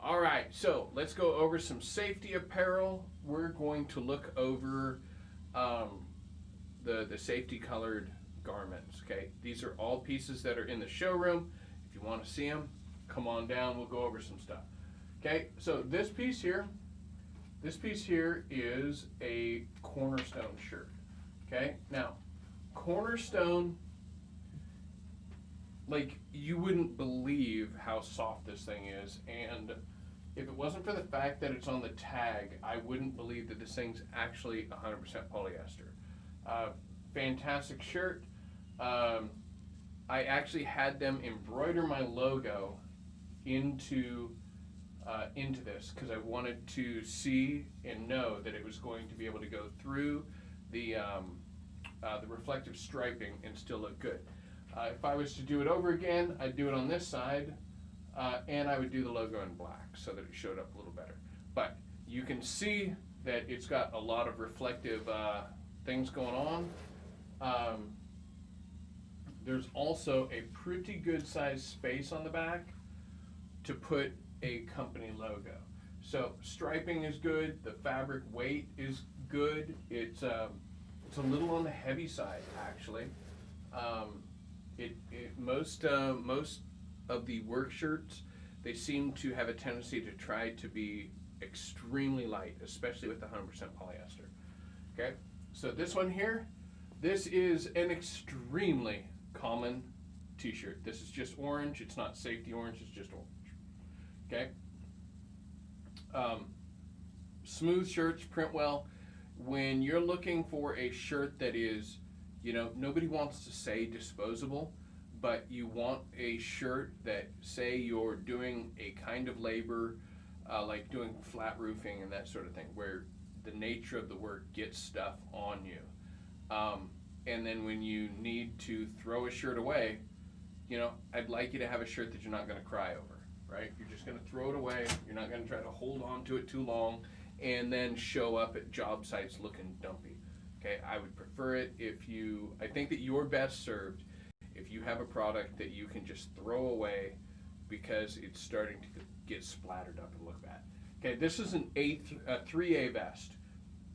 All right, so let's go over some safety apparel. We're going to look over um, the safety colored garments. Okay, these are all pieces that are in the showroom. If you want to see them, come on down. We'll go over some stuff. Okay, so this piece here is a Cornerstone shirt. Okay, now Cornerstone, like, you wouldn't believe how soft this thing is, and if it wasn't for the fact that it's on the tag, I wouldn't believe that this thing's actually 100% polyester. Fantastic shirt. I actually had them embroider my logo into this because I wanted to see and know that it was going to be able to go through the reflective striping and still look good. If I was to do it over again, I'd do it on this side, and I would do the logo in black so that it showed up a little better. But you can see that it's got a lot of reflective things going on. There's also a pretty good sized space on the back to put a company logo. So striping is good, the fabric weight is good. It's a little on the heavy side actually. Most of the work shirts, they seem to have a tendency to try to be extremely light, especially with the 100% polyester. Okay, so this one here, this is an extremely common t-shirt. This is just orange. It's not safety orange, it's just orange. Okay. Smooth shirts print well. When you're looking for a shirt that is, nobody wants to say disposable, but you want a shirt that, say you're doing a kind of labor, like doing flat roofing and that sort of thing, where the nature of the work gets stuff on you. And then when you need to throw a shirt away, I'd like you to have a shirt that you're not going to cry over, right? You're just going to throw it away. You're not going to try to hold on to it too long and then show up at job sites looking dumpy. Okay, I would prefer it I think that you're best served if you have a product that you can just throw away because it's starting to get splattered up and look bad. Okay, this is a 3A vest.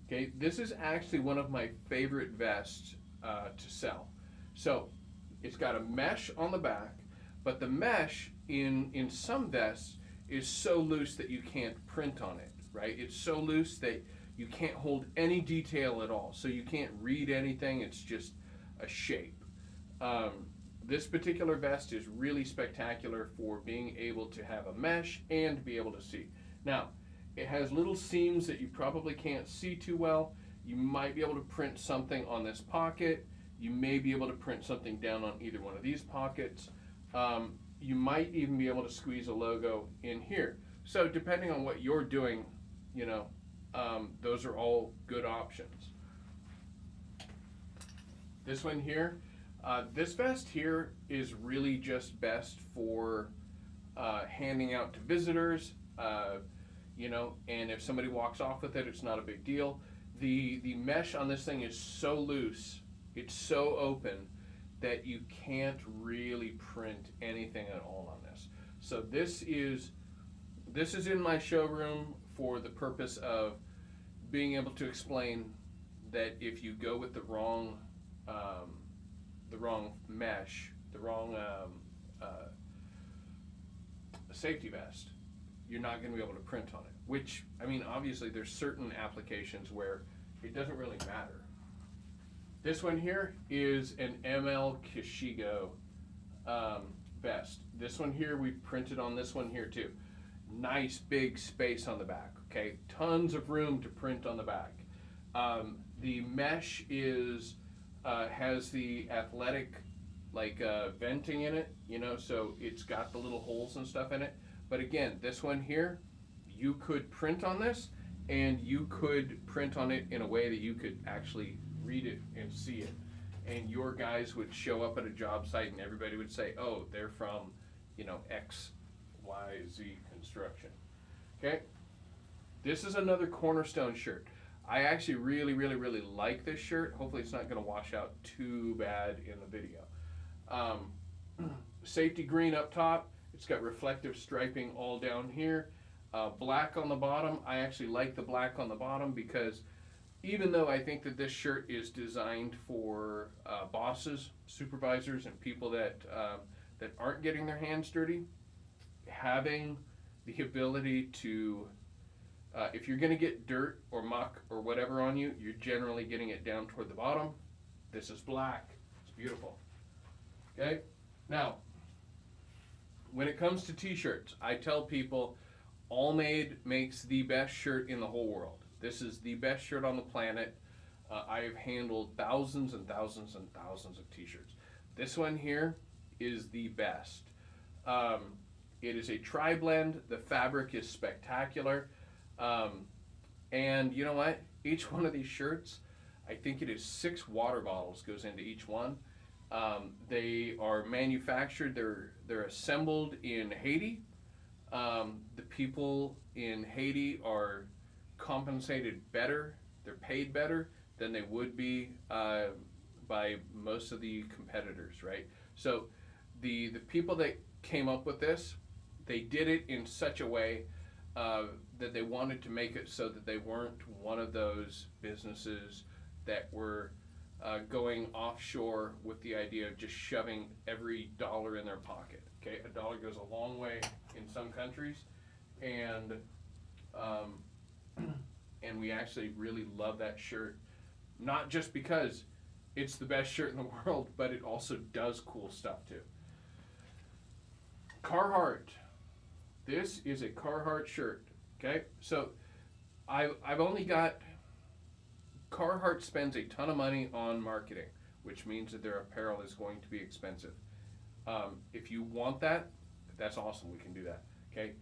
Okay, this is actually one of my favorite vests to sell. So it's got a mesh on the back, but the mesh in some vests is so loose that you can't print on it, right? It's so loose that you can't hold any detail at all. So you can't read anything, it's just a shape. This particular vest is really spectacular for being able to have a mesh and be able to see. Now, it has little seams that you probably can't see too well. You might be able to print something on this pocket. You may be able to print something down on either one of these pockets. You might even be able to squeeze a logo in here. So depending on what you're doing, those are all good options. This one here, this vest here is really just best for handing out to visitors, and if somebody walks off with it, it's not a big deal. The mesh on this thing is so loose, it's so open that you can't really print anything at all on this. So this is in my showroom for the purpose of being able to explain that if you go with the wrong mesh, the wrong safety vest, you're not going to be able to print on it. Which, obviously there's certain applications where it doesn't really matter. This one here is an ML Kishigo vest. This one here, we printed on this one here too. Nice big space on the back, okay? Tons of room to print on the back. The mesh has the athletic venting in it, so it's got the little holes and stuff in it. But again, this one here, you could print on this, and you could print on it in a way that you could actually read it and see it. And your guys would show up at a job site and everybody would say, oh, they're from, X, Y, Z construction. Okay? This is another Cornerstone shirt. I actually really, really, really like this shirt. Hopefully it's not going to wash out too bad in the video. Safety green up top. It's got reflective striping all down here. Black on the bottom. I actually like the black on the bottom because even though I think that this shirt is designed for bosses, supervisors, and people that aren't getting their hands dirty, having the ability to, if you're going to get dirt or muck or whatever on you, you're generally getting it down toward the bottom. This is black. It's beautiful. Okay? Now, when it comes to t-shirts, I tell people All Made makes the best shirt in the whole world. This is the best shirt on the planet. I have handled thousands and thousands and thousands of t-shirts. This one here is the best. It is a tri-blend. The fabric is spectacular. And you know what? Each one of these shirts, I think it is 6 water bottles goes into each one. They are manufactured, they're assembled in Haiti. The people in Haiti are compensated better, they're paid better than they would be by most of the competitors, right? So the people that came up with this, they did it in such a way that they wanted to make it so that they weren't one of those businesses that were going offshore with the idea of just shoving every dollar in their pocket. Okay, a dollar goes a long way in some countries, and and we actually really love that shirt, not just because it's the best shirt in the world, but it also does cool stuff too. Carhartt. This is a Carhartt shirt. Okay, so I've only got. Carhartt spends a ton of money on marketing, which means that their apparel is going to be expensive. If you want that, that's awesome. We can do that. Okay,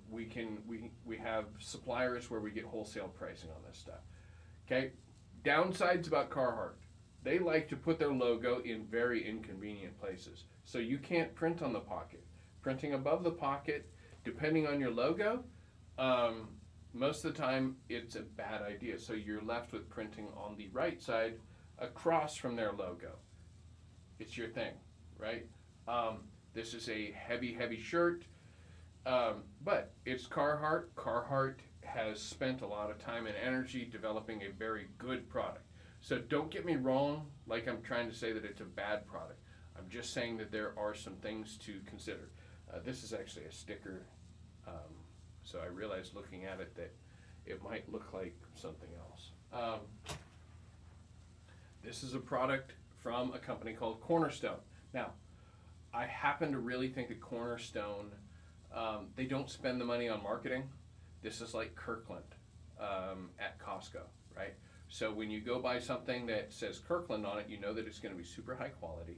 we have suppliers where we get wholesale pricing on this stuff. Okay, downsides about Carhartt: they like to put their logo in very inconvenient places. So you can't print on the pocket. Printing above the pocket, depending on your logo, most of the time it's a bad idea. So you're left with printing on the right side across from their logo. It's your thing, right? This is a heavy, heavy shirt, but it's Carhartt. Carhartt has spent a lot of time and energy developing a very good product. So don't get me wrong, like I'm trying to say that it's a bad product. I'm just saying that there are some things to consider. This is actually a sticker, so I realized looking at it that it might look like something else. This is a product from a company called Cornerstone. Now, I happen to really think that Cornerstone, they don't spend the money on marketing. This is like Kirkland at Costco, right? So when you go buy something that says Kirkland on it, you know that it's going to be super high quality,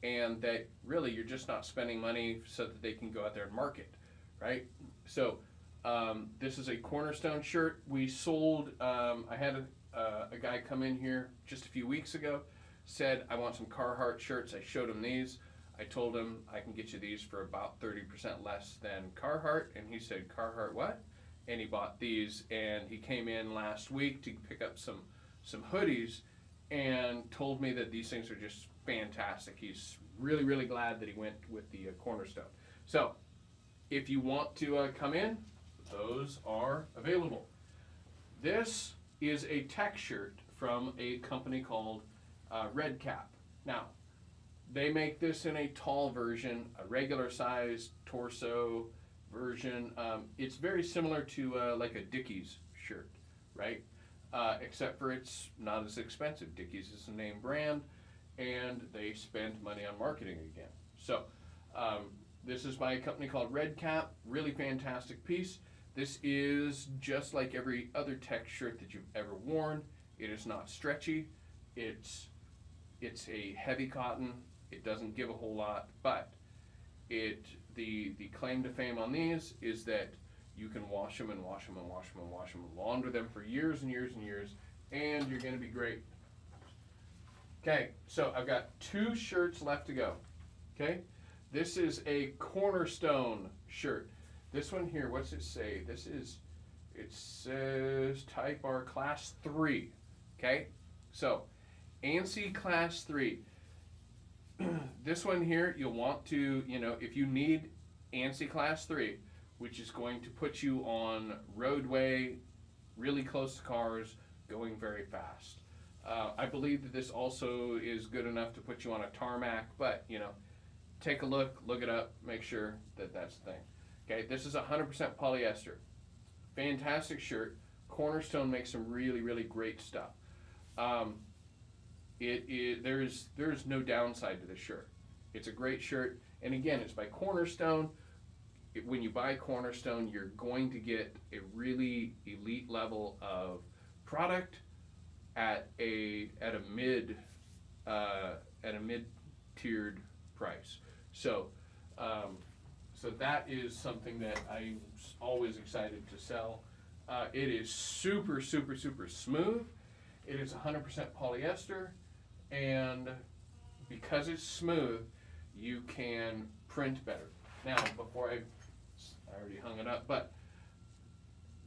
and that really you're just not spending money so that they can go out there and market, right? So this is a Cornerstone shirt. We sold, I had a guy come in here just a few weeks ago, said, I want some Carhartt shirts. I showed him these. I told him I can get you these for about 30% less than Carhartt, and he said, Carhartt what? And he bought these, and he came in last week to pick up some hoodies and told me that these things are just fantastic. He's really, really glad that he went with the Cornerstone. So if you want to come in, those are available. This is a tech shirt from a company called Red Cap. Now, they make this in a tall version, a regular size torso version. It's very similar to like a Dickies shirt, right? Except for it's not as expensive. Dickies is a name brand, and they spend money on marketing again. So this is by a company called Red Cap. Really fantastic piece. This is just like every other tech shirt that you've ever worn. It is not stretchy. It's a heavy cotton. It doesn't give a whole lot, but the claim to fame on these is that you can wash them and wash them and wash them and wash them and launder them for years and years and years, and you're going to be great. Okay, so I've got 2 shirts left to go. Okay, this is a Cornerstone shirt. This one here, what's it say? It says Type R Class 3. Okay, so ANSI Class 3. This one here, you'll want to, if you need ANSI Class 3, which is going to put you on roadway, really close to cars, going very fast. I believe that this also is good enough to put you on a tarmac, but take a look it up, make sure that that's the thing. Okay, this is 100% polyester. Fantastic shirt. Cornerstone makes some really, really great stuff. There's no downside to this shirt. It's a great shirt, and again, it's by Cornerstone. When you buy Cornerstone, you're going to get a really elite level of product at a mid tiered price. So that is something that I'm always excited to sell. It is super, super, super smooth. It is 100% polyester, and because it's smooth, you can print better. Now, before I already hung it up, but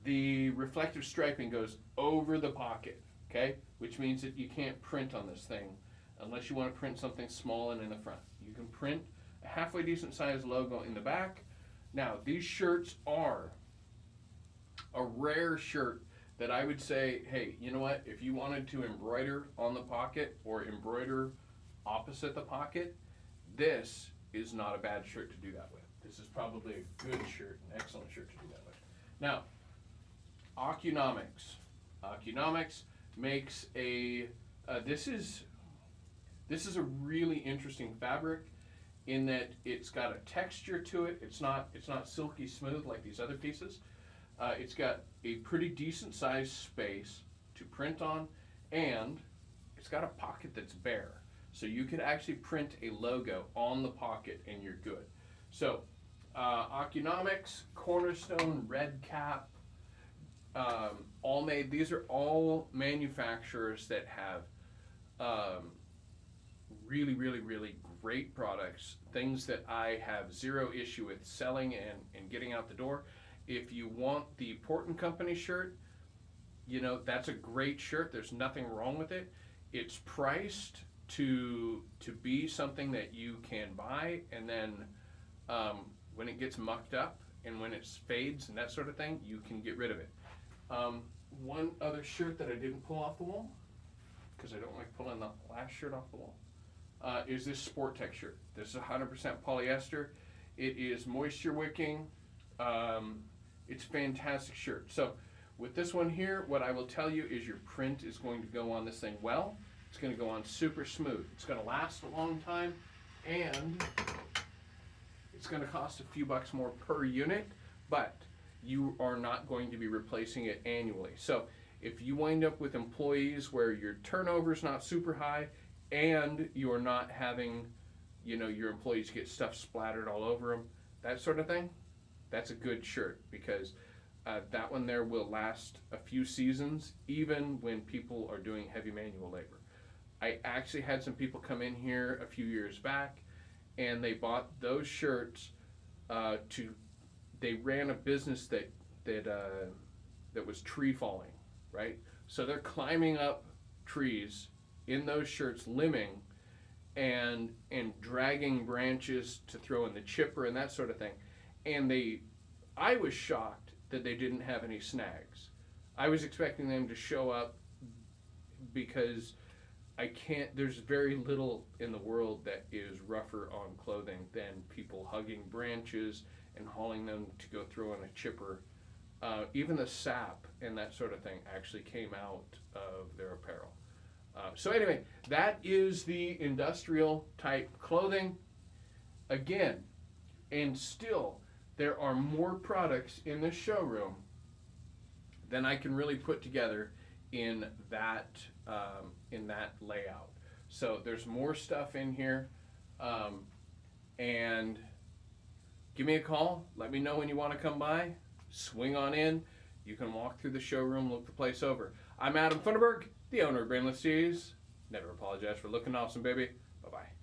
the reflective striping goes over the pocket, okay? Which means that you can't print on this thing unless you want to print something small and in the front. You can print a halfway decent sized logo in the back. Now, these shirts are a rare shirt that I would say, hey, you know what? If you wanted to embroider on the pocket or embroider opposite the pocket, this is not a bad shirt to do that with. This is probably a good shirt, an excellent shirt to do that with. Now, Ocunomics. Ocunomics makes this is a really interesting fabric in that it's got a texture to it. It's not silky smooth like these other pieces. It's got a pretty decent sized space to print on, and it's got a pocket that's bare. So you could actually print a logo on the pocket and you're good. So Ocunomics, Cornerstone, Red Cap, All Made. These are all manufacturers that have really, really, really great products, things that I have zero issue with selling and getting out the door. If you want the Port & Company shirt, that's a great shirt. There's nothing wrong with it. It's priced to be something that you can buy, and then when it gets mucked up and when it fades and that sort of thing, you can get rid of it. One other shirt that I didn't pull off the wall, because I don't like pulling the last shirt off the wall, is this Sport Tech shirt. This is 100% polyester. It is moisture wicking. It's a fantastic shirt. So with this one here, what I will tell you is your print is going to go on this thing well. It's going to go on super smooth. It's going to last a long time, and it's going to cost a few bucks more per unit, but you are not going to be replacing it annually. So if you wind up with employees where your turnover is not super high and you are not having, your employees get stuff splattered all over them, that sort of thing, that's a good shirt, because that one there will last a few seasons, even when people are doing heavy manual labor. I actually had some people come in here a few years back, and they bought those shirts they ran a business that was tree falling, right? So they're climbing up trees in those shirts, limbing, and dragging branches to throw in the chipper and that sort of thing. And I was shocked that they didn't have any snags. I was expecting them to show up, because there's very little in the world that is rougher on clothing than people hugging branches and hauling them to go throw in a chipper. Even the sap and that sort of thing actually came out of their apparel. So anyway, that is the industrial type clothing. Again, and still, there are more products in this showroom than I can really put together in that layout. So there's more stuff in here, and give me a call. Let me know when you want to come by. Swing on in. You can walk through the showroom, look the place over. I'm Adam Funderburg, the owner of Brainless Tees. Never apologize for looking awesome, baby. Bye-bye.